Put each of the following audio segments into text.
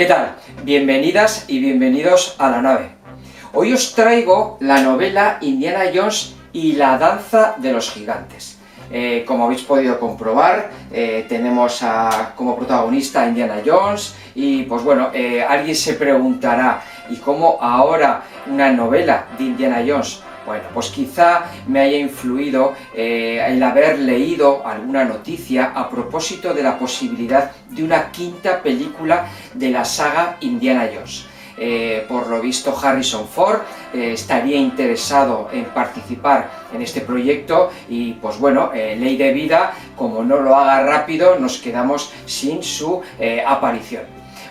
¿Qué tal? Bienvenidas y bienvenidos a La Nave. Hoy os traigo la novela Indiana Jones y la danza de los gigantes. Como habéis podido comprobar, tenemos como protagonista a Indiana Jones y pues bueno, alguien se preguntará, ¿y cómo ahora una novela de Indiana Jones? Bueno, pues quizá me haya influido el haber leído alguna noticia a propósito de la posibilidad de una quinta película de la saga Indiana Jones. Por lo visto Harrison Ford estaría interesado en participar en este proyecto y pues bueno, ley de vida, como no lo haga rápido nos quedamos sin su aparición.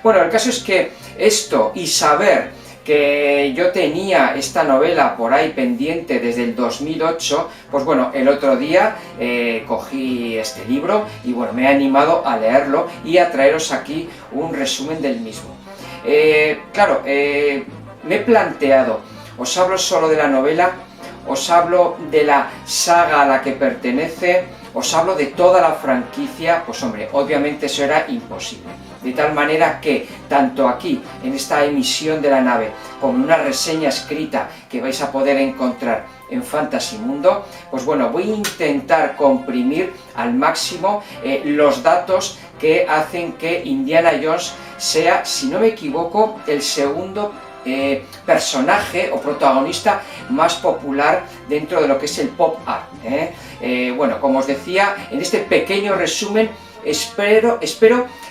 Bueno, el caso es que esto y saber que yo tenía esta novela por ahí pendiente desde el 2008, pues bueno, el otro día cogí este libro y bueno, me he animado a leerlo y a traeros aquí un resumen del mismo. Claro, me he planteado, os hablo solo de la novela, os hablo de la saga a la que pertenece, os hablo de toda la franquicia, pues hombre, obviamente eso era imposible. De tal manera que, tanto aquí, en esta emisión de La Nave, como en una reseña escrita que vais a poder encontrar en Fantasy Mundo, pues bueno, voy a intentar comprimir al máximo los datos que hacen que Indiana Jones sea, si no me equivoco, el segundo personaje o protagonista más popular dentro de lo que es el pop art. Bueno, como os decía, en este pequeño resumen espero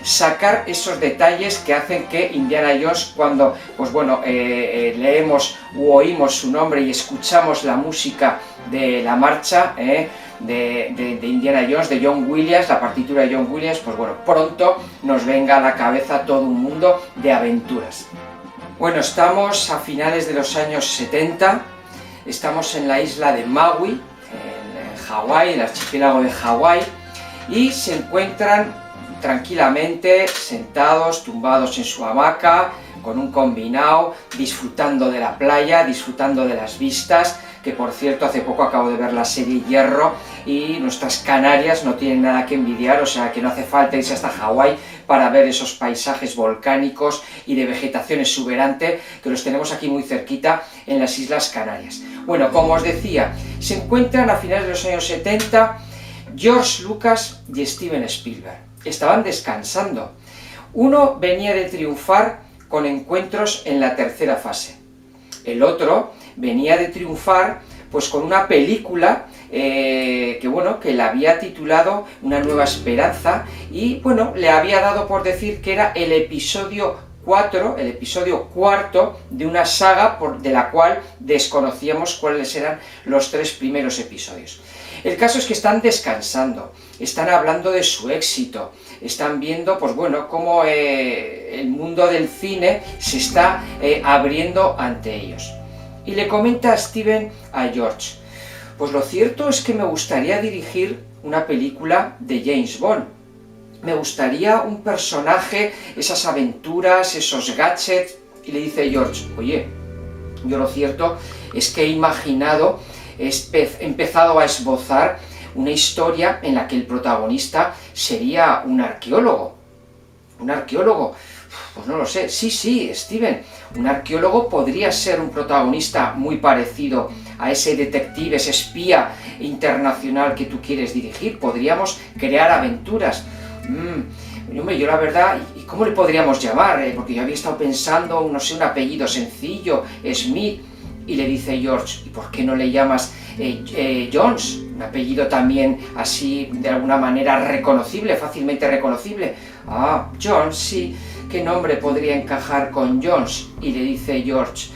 sacar esos detalles que hacen que Indiana Jones, cuando pues bueno, leemos u oímos su nombre y escuchamos la música de la marcha de Indiana Jones, de John Williams, la partitura de John Williams, pues bueno, pronto nos venga a la cabeza todo un mundo de aventuras. Bueno, estamos a finales de los años 70, estamos en la isla de Maui, en Hawái, el archipiélago de Hawái, y se encuentran tranquilamente sentados, tumbados en su hamaca, con un combinado, disfrutando de la playa, disfrutando de las vistas, que por cierto hace poco acabo de ver la serie Hierro y nuestras Canarias no tienen nada que envidiar, o sea que no hace falta irse hasta Hawái para ver esos paisajes volcánicos y de vegetación exuberante que los tenemos aquí muy cerquita en las Islas Canarias. Bueno, como os decía, se encuentran a finales de los años 70 George Lucas y Steven Spielberg. Estaban descansando. Uno venía de triunfar con Encuentros en la tercera fase. El otro venía de triunfar pues con una película que bueno, que la había titulado Una nueva esperanza y bueno, le había dado por decir que era el episodio 4, el episodio cuarto de una saga de la cual desconocíamos cuáles eran los 3 primeros episodios. El caso es que están descansando, están hablando de su éxito, están viendo, pues bueno, cómo el mundo del cine se está abriendo ante ellos. Y le comenta a Steven a George, pues lo cierto es que me gustaría dirigir una película de James Bond. Me gustaría un personaje, esas aventuras, esos gadgets. Y le dice George, oye, yo lo cierto es que he imaginado, he empezado a esbozar una historia en la que el protagonista sería un arqueólogo. ¿Un arqueólogo? Pues no lo sé. Sí, Steven, un arqueólogo podría ser un protagonista muy parecido a ese detective, ese espía internacional que tú quieres dirigir. Podríamos crear aventuras. Hombre, yo la verdad, ¿y cómo le podríamos llamar? Porque yo había estado pensando, no sé, un apellido sencillo, Smith. Y le dice George, ¿y por qué no le llamas Jones? Un apellido también así, de alguna manera reconocible, fácilmente reconocible. Ah, Jones, sí, ¿qué nombre podría encajar con Jones? Y le dice George,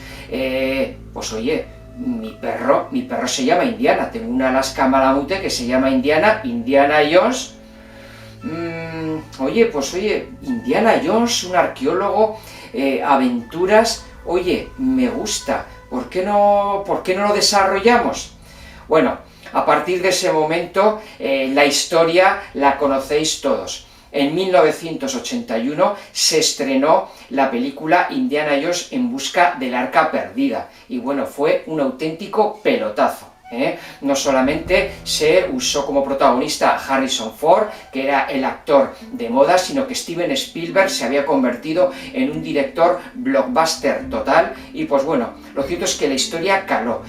pues oye, mi perro se llama Indiana, tengo un Alaska Malamute que se llama Indiana Jones. Oye, Indiana Jones, un arqueólogo, aventuras, oye, me gusta. ¿Por qué no lo desarrollamos? Bueno, a partir de ese momento la historia la conocéis todos. En 1981 se estrenó la película Indiana Jones en busca del arca perdida y bueno, fue un auténtico pelotazo. No solamente se usó como protagonista Harrison Ford, que era el actor de moda, sino que Steven Spielberg se había convertido en un director blockbuster total, y pues bueno, lo cierto es que la historia caló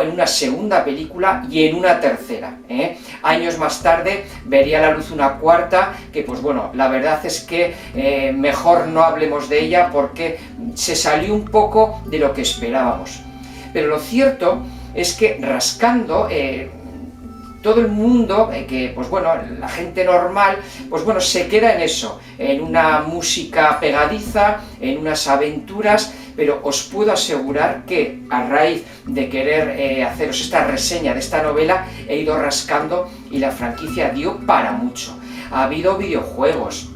en una segunda película y en una tercera. Años más tarde vería a la luz una cuarta, que pues bueno, la verdad es que mejor no hablemos de ella porque se salió un poco de lo que esperábamos. Pero lo cierto es que rascando, todo el mundo, que pues bueno, la gente normal, pues bueno, se queda en eso, en una música pegadiza, en unas aventuras, pero os puedo asegurar que a raíz de querer haceros esta reseña de esta novela, he ido rascando y la franquicia dio para mucho. Ha habido videojuegos,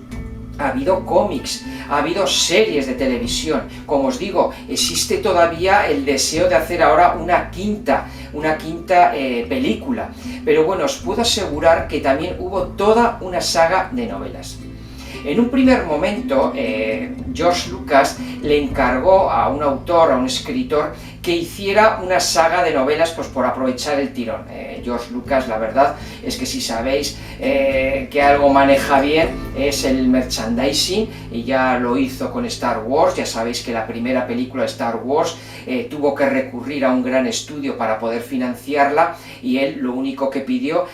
ha habido cómics, ha habido series de televisión. Como os digo, existe todavía el deseo de hacer ahora una quinta película. Pero bueno, os puedo asegurar que también hubo toda una saga de novelas. En un primer momento, George Lucas le encargó a un autor, a un escritor, que hiciera una saga de novelas, pues por aprovechar el tirón. George Lucas, la verdad es que si sabéis que algo maneja bien es el merchandising, y ya lo hizo con Star Wars. Ya sabéis que la primera película de Star Wars tuvo que recurrir a un gran estudio para poder financiarla, y él lo único que pidió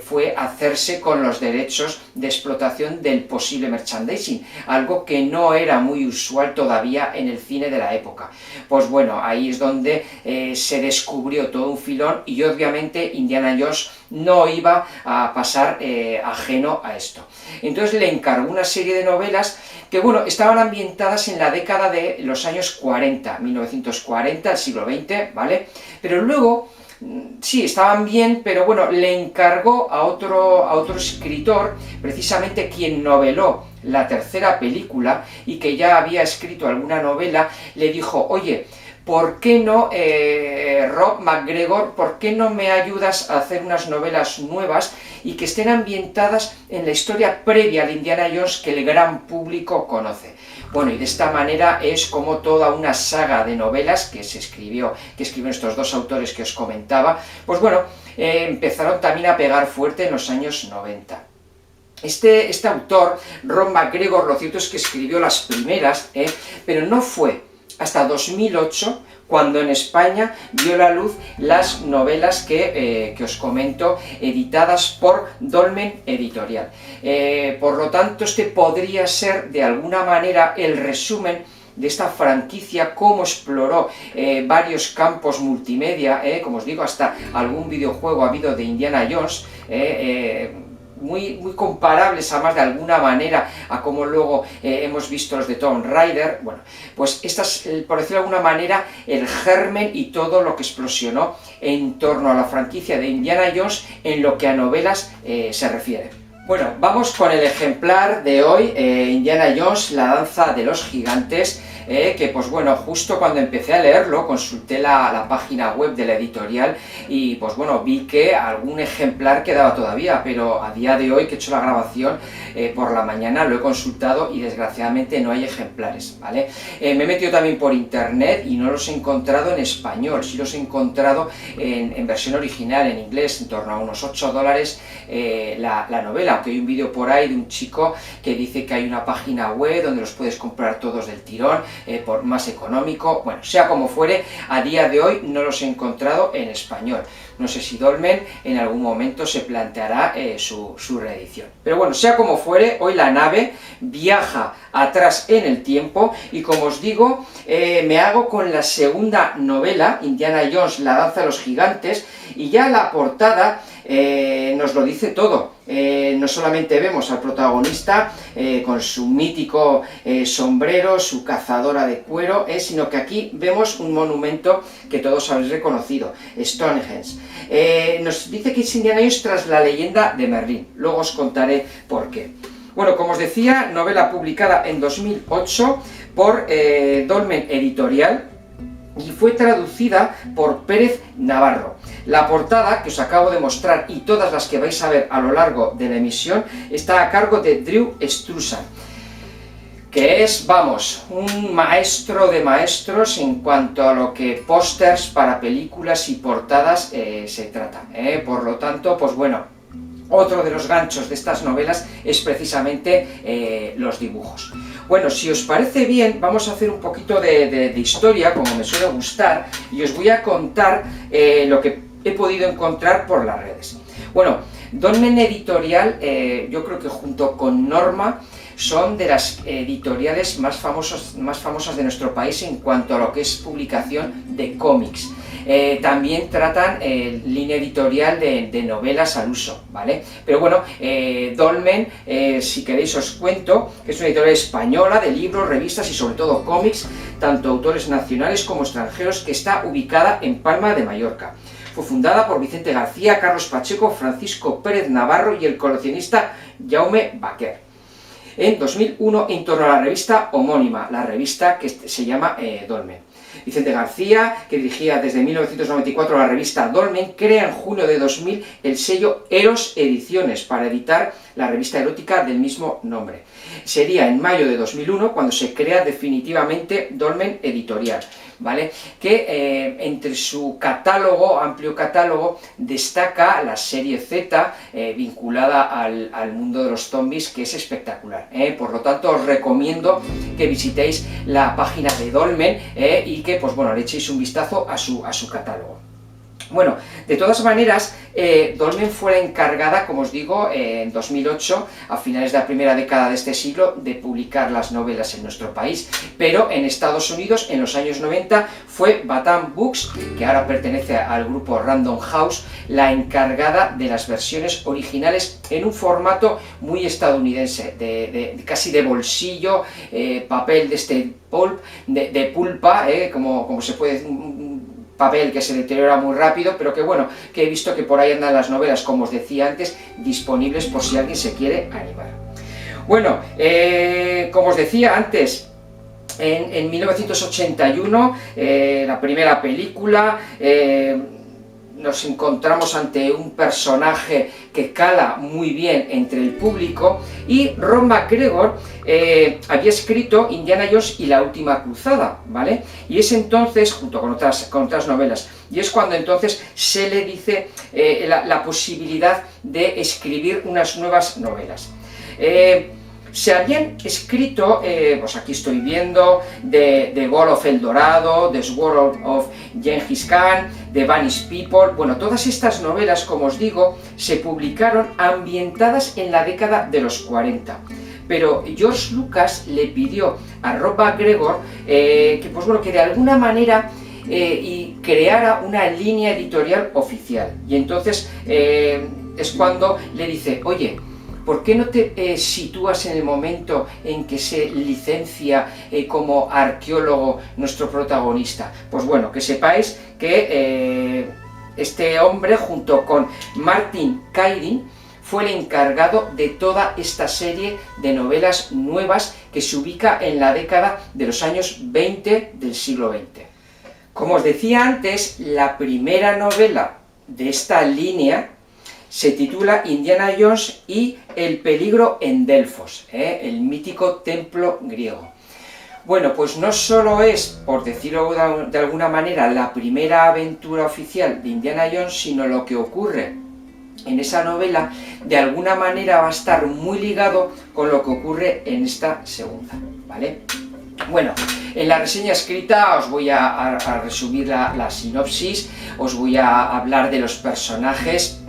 fue hacerse con los derechos de explotación del posible merchandising, algo que no era muy usual todavía en el cine de la época. Pues bueno, ahí es donde se descubrió todo un filón, y obviamente Indiana Jones no iba a pasar ajeno a esto. Entonces le encargó una serie de novelas que, bueno, estaban ambientadas en la década de los años 40, 1940, el siglo XX, ¿vale? Pero luego, sí, estaban bien, pero bueno, le encargó a otro escritor, precisamente quien noveló la tercera película y que ya había escrito alguna novela, le dijo: oye, ¿por qué no, Rob McGregor, por qué no me ayudas a hacer unas novelas nuevas y que estén ambientadas en la historia previa de Indiana Jones que el gran público conoce? Bueno, y de esta manera es como toda una saga de novelas que escribieron estos dos autores que os comentaba, pues bueno, empezaron también a pegar fuerte en los años 90. Este autor, Rob McGregor, lo cierto es que escribió las primeras, pero no fue hasta 2008 cuando en España vio la luz las novelas que os comento, editadas por Dolmen Editorial. Por lo tanto, este podría ser de alguna manera el resumen de esta franquicia, cómo exploró varios campos multimedia, como os digo, hasta algún videojuego ha habido de Indiana Jones, muy comparables además de alguna manera a como luego hemos visto los de Tomb Raider. Bueno, pues esta es, por decirlo de alguna manera, el germen y todo lo que explosionó en torno a la franquicia de Indiana Jones en lo que a novelas se refiere. Bueno, vamos con el ejemplar de hoy, Indiana Jones, la danza de los gigantes, que pues bueno, justo cuando empecé a leerlo, consulté la página web de la editorial y pues bueno, vi que algún ejemplar quedaba todavía, pero a día de hoy, que he hecho la grabación por la mañana, lo he consultado y desgraciadamente no hay ejemplares, ¿vale? Me he metido también por internet y no los he encontrado en español, sí los he encontrado en versión original, en inglés, en torno a unos $8 la novela, aunque hay un vídeo por ahí de un chico que dice que hay una página web donde los puedes comprar todos del tirón, por más económico. Bueno, sea como fuere, a día de hoy no los he encontrado en español. No sé si Dolmen en algún momento se planteará su reedición. Pero bueno, sea como fuere, hoy la nave viaja atrás en el tiempo y, como os digo, me hago con la segunda novela, Indiana Jones, la danza de los gigantes, y ya la portada nos lo dice todo. No solamente vemos al protagonista con su mítico sombrero, su cazadora de cuero, sino que aquí vemos un monumento que todos habéis reconocido, Stonehenge. Nos dice que es Indiana Jones tras la leyenda de Merlín. Luego os contaré por qué. Bueno, como os decía, novela publicada en 2008 por Dolmen Editorial y fue traducida por Pérez Navarro. La portada que os acabo de mostrar y todas las que vais a ver a lo largo de la emisión está a cargo de Drew Struzan. que es, vamos, un maestro de maestros en cuanto a lo que pósters para películas y portadas se trata. Por lo tanto, pues bueno, otro de los ganchos de estas novelas es precisamente los dibujos. Bueno, si os parece bien, vamos a hacer un poquito de historia, como me suele gustar, y os voy a contar lo que he podido encontrar por las redes. Bueno, Dolmen Editorial, yo creo que junto con Norma, son de las editoriales más famosas de nuestro país en cuanto a lo que es publicación de cómics. También tratan línea editorial de novelas al uso, ¿vale? Pero bueno, Dolmen, si queréis os cuento, que es una editorial española de libros, revistas y sobre todo cómics, tanto autores nacionales como extranjeros, que está ubicada en Palma de Mallorca. Fue fundada por Vicente García, Carlos Pacheco, Francisco Pérez Navarro y el coleccionista Jaume Baquer. En 2001, en torno a la revista homónima, la revista que se llama Dolmen. Vicente García, que dirigía desde 1994 la revista Dolmen, crea en junio de 2000 el sello Eros Ediciones para editar la revista erótica del mismo nombre. Sería en mayo de 2001 cuando se crea definitivamente Dolmen Editorial, ¿vale? Que entre su catálogo, amplio catálogo, destaca la serie Z vinculada al mundo de los zombies, que es espectacular. Por lo tanto, os recomiendo que visitéis la página de Dolmen y que, pues bueno, le echéis un vistazo a su catálogo. Bueno, de todas maneras, Dolmen fue la encargada, como os digo, en 2008, a finales de la primera década de este siglo, de publicar las novelas en nuestro país, pero en Estados Unidos, en los años 90, fue Batam Books, que ahora pertenece al grupo Random House, la encargada de las versiones originales en un formato muy estadounidense, casi de bolsillo, papel de este pulp, de pulpa, como se puede... papel que se deteriora muy rápido, pero que bueno, que he visto que por ahí andan las novelas, como os decía antes, disponibles por si alguien se quiere animar. Bueno, como os decía antes, en 1981, la primera película, nos encontramos ante un personaje que cala muy bien entre el público, y Ron McGregor había escrito Indiana Jones y la última cruzada, ¿vale? Y es entonces, junto con otras novelas, y es cuando entonces se le dice la posibilidad de escribir unas nuevas novelas. Se habían escrito, pues aquí estoy viendo, The War of El Dorado, The Sword of Genghis Khan, The Vanished People. Bueno, todas estas novelas, como os digo, se publicaron ambientadas en la década de los 40. Pero George Lucas le pidió a Rob McGregor pues bueno, que de alguna manera creara una línea editorial oficial. Y entonces es cuando le dice, oye, ¿por qué no te sitúas en el momento en que se licencia como arqueólogo nuestro protagonista? Pues bueno, que sepáis que este hombre, junto con Martin Caidin, fue el encargado de toda esta serie de novelas nuevas que se ubica en la década de los años 20 del siglo XX. Como os decía antes, la primera novela de esta línea se titula Indiana Jones y el peligro en Delfos, el mítico templo griego. Bueno, pues no solo es, por decirlo de alguna manera, la primera aventura oficial de Indiana Jones, sino lo que ocurre en esa novela, de alguna manera va a estar muy ligado con lo que ocurre en esta segunda, ¿vale? Bueno, en la reseña escrita os voy a resumir la sinopsis, os voy a hablar de los personajes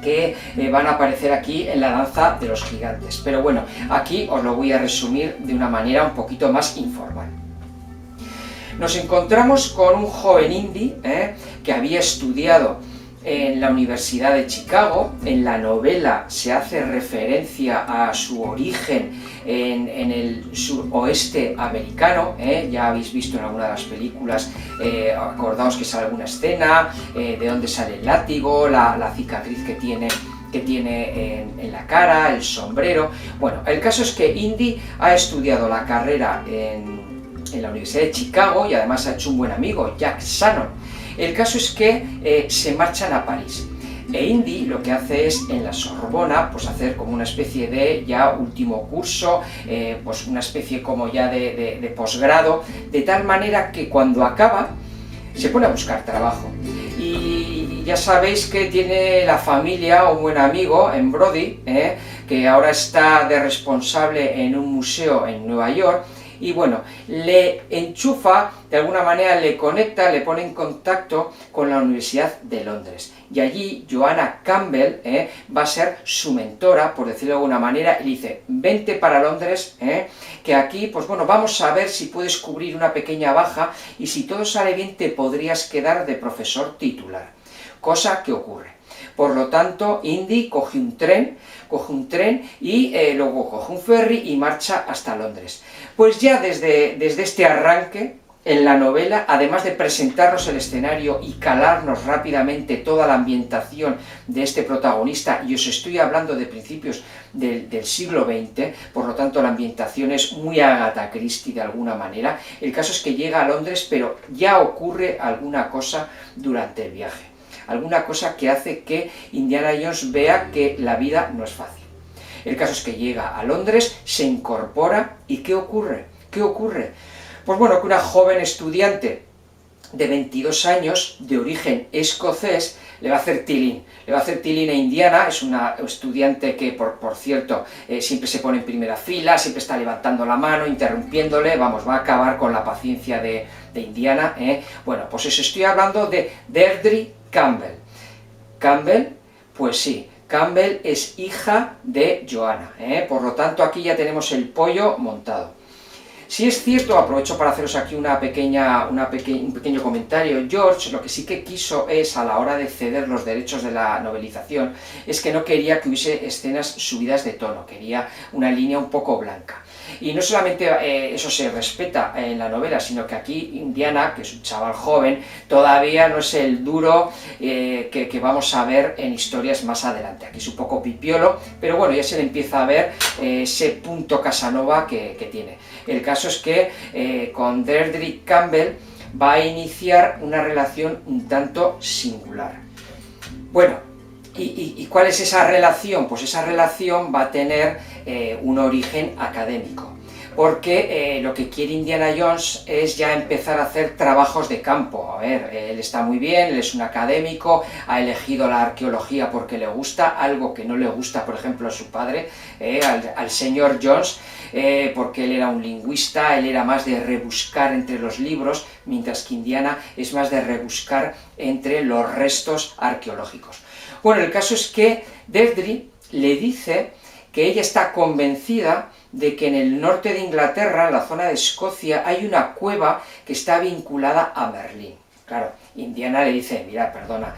que van a aparecer aquí en la danza de los gigantes, pero bueno, aquí os lo voy a resumir de una manera un poquito más informal. Nos encontramos con un joven indie que había estudiado en la Universidad de Chicago. En la novela se hace referencia a su origen en el suroeste americano, ya habéis visto en alguna de las películas, acordaos que sale alguna escena, de dónde sale el látigo, la cicatriz que tiene en la cara, el sombrero. Bueno, el caso es que Indy ha estudiado la carrera en la Universidad de Chicago y además ha hecho un buen amigo, Jack Shannon. El caso es que se marchan a París. E Indy lo que hace es, en la Sorbona, pues hacer como una especie de ya último curso, pues una especie como ya de posgrado, de tal manera que cuando acaba, se pone a buscar trabajo. Y ya sabéis que tiene la familia un buen amigo en Brody, que ahora está de responsable en un museo en Nueva York, y bueno, le enchufa, de alguna manera le conecta, le pone en contacto con la Universidad de Londres. Y allí Joanna Campbell va a ser su mentora, por decirlo de alguna manera, y dice, vente para Londres, que aquí, pues bueno, vamos a ver si puedes cubrir una pequeña baja, y si todo sale bien te podrías quedar de profesor titular. Cosa que ocurre. Por lo tanto, Indy coge un tren y luego coge un ferry y marcha hasta Londres. Pues ya desde este arranque, en la novela, además de presentarnos el escenario y calarnos rápidamente toda la ambientación de este protagonista, y os estoy hablando de principios del siglo XX, por lo tanto la ambientación es muy Agatha Christie de alguna manera, el caso es que llega a Londres, pero ya ocurre alguna cosa durante el viaje. Alguna cosa que hace que Indiana Jones vea que la vida no es fácil. El caso es que llega a Londres, se incorpora, ¿y qué ocurre? ¿Qué ocurre? Pues bueno, que una joven estudiante de 22 años, de origen escocés, le va a hacer tilín. Le va a hacer tilín a Indiana, es una estudiante que, por cierto, siempre se pone en primera fila, siempre está levantando la mano, interrumpiéndole, vamos, va a acabar con la paciencia de Indiana. Bueno, pues os estoy hablando de Deirdre Campbell. Campbell, pues sí, Campbell es hija de Joanna, por lo tanto aquí ya tenemos el pollo montado. Si es cierto, aprovecho para haceros aquí un pequeño comentario, George lo que sí que quiso es, a la hora de ceder los derechos de la novelización, es que no quería que hubiese escenas subidas de tono, quería una línea un poco blanca. Y no solamente eso se respeta en la novela, sino que aquí Indiana, que es un chaval joven, todavía no es el duro que vamos a ver en historias más adelante. Aquí es un poco pipiolo, pero bueno, ya se le empieza a ver ese punto Casanova que tiene. El caso es que con Deirdre Campbell va a iniciar una relación un tanto singular. Bueno, ¿y cuál es esa relación? Pues esa relación va a tener un origen académico, porque lo que quiere Indiana Jones es ya empezar a hacer trabajos de campo. A ver, él está muy bien, él es un académico, ha elegido la arqueología porque le gusta, algo que no le gusta, por ejemplo, a su padre, al señor Jones, porque él era un lingüista, él era más de rebuscar entre los libros, mientras que Indiana es más de rebuscar entre los restos arqueológicos. Bueno, el caso es que Deirdre le dice que ella está convencida de que en el norte de Inglaterra, en la zona de Escocia, hay una cueva que está vinculada a Merlín. Claro, Indiana le dice, mira, perdona,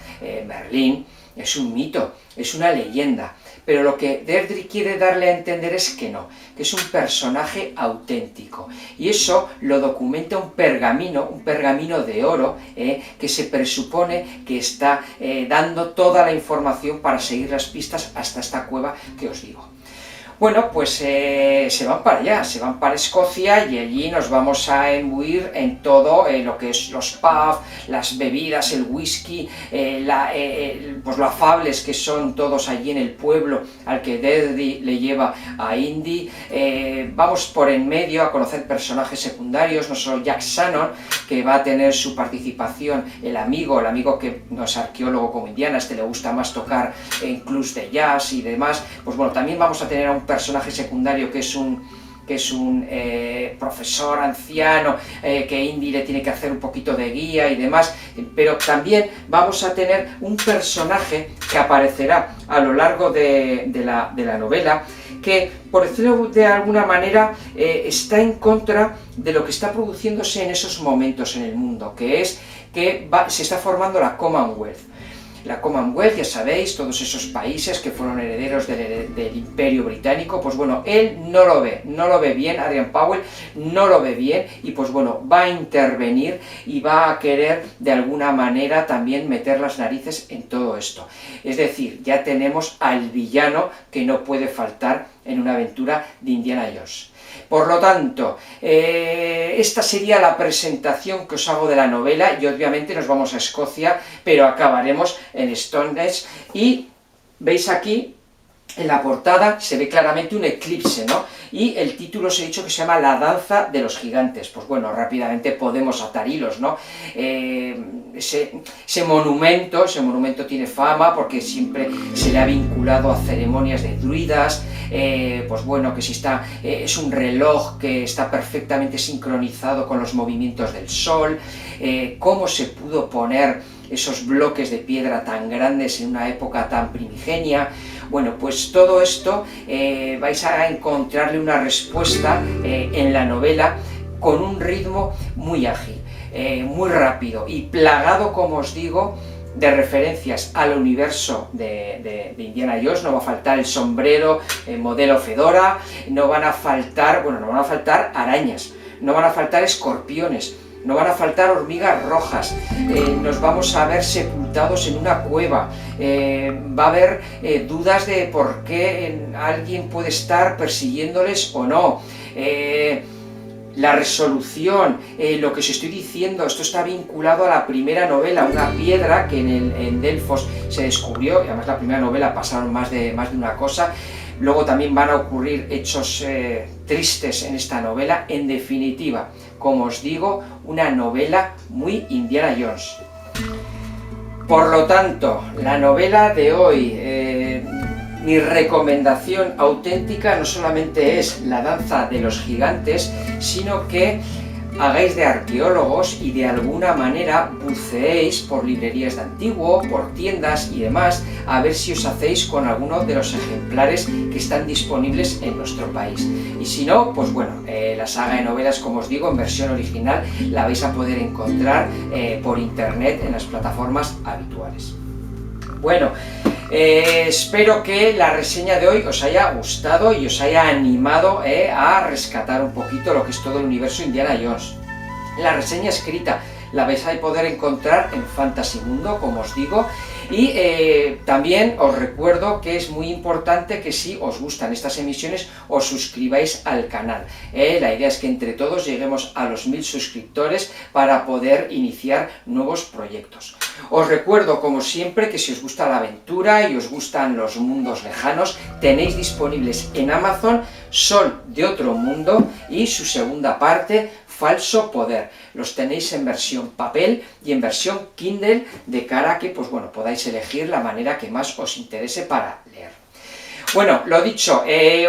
Merlín es un mito, es una leyenda, pero lo que Deirdre quiere darle a entender es que no, que es un personaje auténtico, y eso lo documenta un pergamino de oro, que se presupone que está dando toda la información para seguir las pistas hasta esta cueva que os digo. Bueno, pues se van para allá, se van para Escocia, y allí nos vamos a imbuir en todo lo que es los pubs, las bebidas, el whisky, pues lo afables que son todos allí en el pueblo al que Deirdre le lleva a Indy. Vamos por en medio a conocer personajes secundarios, no solo Jack Shannon, que va a tener su participación, el amigo que no es arqueólogo como Indiana, le gusta más tocar en clubs de jazz y demás. Pues bueno, también vamos a tener a un personaje secundario que es un profesor anciano, que Indy le tiene que hacer un poquito de guía y demás, pero también vamos a tener un personaje que aparecerá a lo largo de la novela, que, por decirlo de alguna manera, está en contra de lo que está produciéndose en esos momentos en el mundo, que es que se está formando la Commonwealth. La Commonwealth, ya sabéis, todos esos países que fueron herederos del Imperio Británico, pues bueno, él no lo ve bien, Adrian Powell no lo ve bien, y pues bueno, va a intervenir y va a querer de alguna manera también meter las narices en todo esto. Es decir, ya tenemos al villano que no puede faltar en una aventura de Indiana Jones. Por lo tanto, esta sería la presentación que os hago de la novela, y obviamente nos vamos a Escocia, pero acabaremos en Stonehenge, y veis aquí, en la portada se ve claramente un eclipse, ¿no? Y el título os he dicho que se llama La danza de los gigantes. Pues bueno, rápidamente podemos atar hilos, ¿no? Ese monumento tiene fama porque siempre se le ha vinculado a ceremonias de druidas, pues bueno, que si está, es un reloj que está perfectamente sincronizado con los movimientos del sol, cómo se pudo poner esos bloques de piedra tan grandes en una época tan primigenia. Bueno, pues todo esto vais a encontrarle una respuesta en la novela con un ritmo muy ágil, muy rápido y plagado, como os digo, de referencias al universo de Indiana Jones. No va a faltar el sombrero modelo Fedora, no van a faltar arañas, no van a faltar escorpiones, no van a faltar hormigas rojas, nos vamos a ver sepultados en una cueva, va a haber dudas de por qué alguien puede estar persiguiéndoles o no. La resolución, lo que os estoy diciendo, esto está vinculado a la primera novela, una piedra que en Delfos se descubrió, y además la primera novela pasaron más de una cosa. Luego también van a ocurrir hechos tristes en esta novela. En definitiva, como os digo, una novela muy Indiana Jones. Por lo tanto, la novela de hoy, mi recomendación auténtica no solamente es La danza de los gigantes, sino que hagáis de arqueólogos y de alguna manera buceéis por librerías de antiguo, por tiendas y demás, a ver si os hacéis con alguno de los ejemplares que están disponibles en nuestro país. Y si no, pues bueno, la saga de novelas, como os digo, en versión original la vais a poder encontrar por internet en las plataformas habituales. Bueno, espero que la reseña de hoy os haya gustado y os haya animado a rescatar un poquito lo que es todo el universo Indiana Jones. La reseña escrita la vais a poder encontrar en Fantasy Mundo, como os digo, y también os recuerdo que es muy importante que si os gustan estas emisiones os suscribáis al canal. La idea es que entre todos lleguemos a los 1000 suscriptores para poder iniciar nuevos proyectos. Os recuerdo, como siempre, que si os gusta la aventura y os gustan los mundos lejanos, tenéis disponibles en Amazon Sol de otro mundo y su segunda parte, Falso Poder. Los tenéis en versión papel y en versión Kindle, de cara a que, pues bueno, podáis elegir la manera que más os interese para leer. Bueno, lo dicho,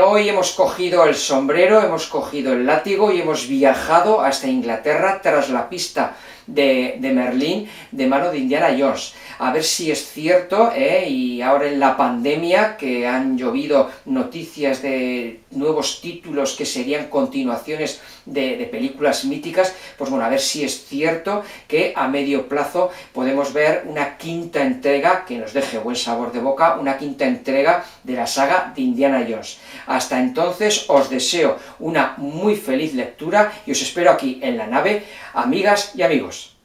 hoy hemos cogido el sombrero, hemos cogido el látigo y hemos viajado hasta Inglaterra tras la pista de Merlín de mano de Indiana Jones. A ver si es cierto, y ahora en la pandemia, que han llovido noticias de nuevos títulos que serían continuaciones de películas míticas, pues bueno, a ver si es cierto que a medio plazo podemos ver una quinta entrega que nos deje buen sabor de boca, una quinta entrega de la saga de Indiana Jones. Hasta entonces os deseo una muy feliz lectura y os espero aquí en la nave, amigas y amigos.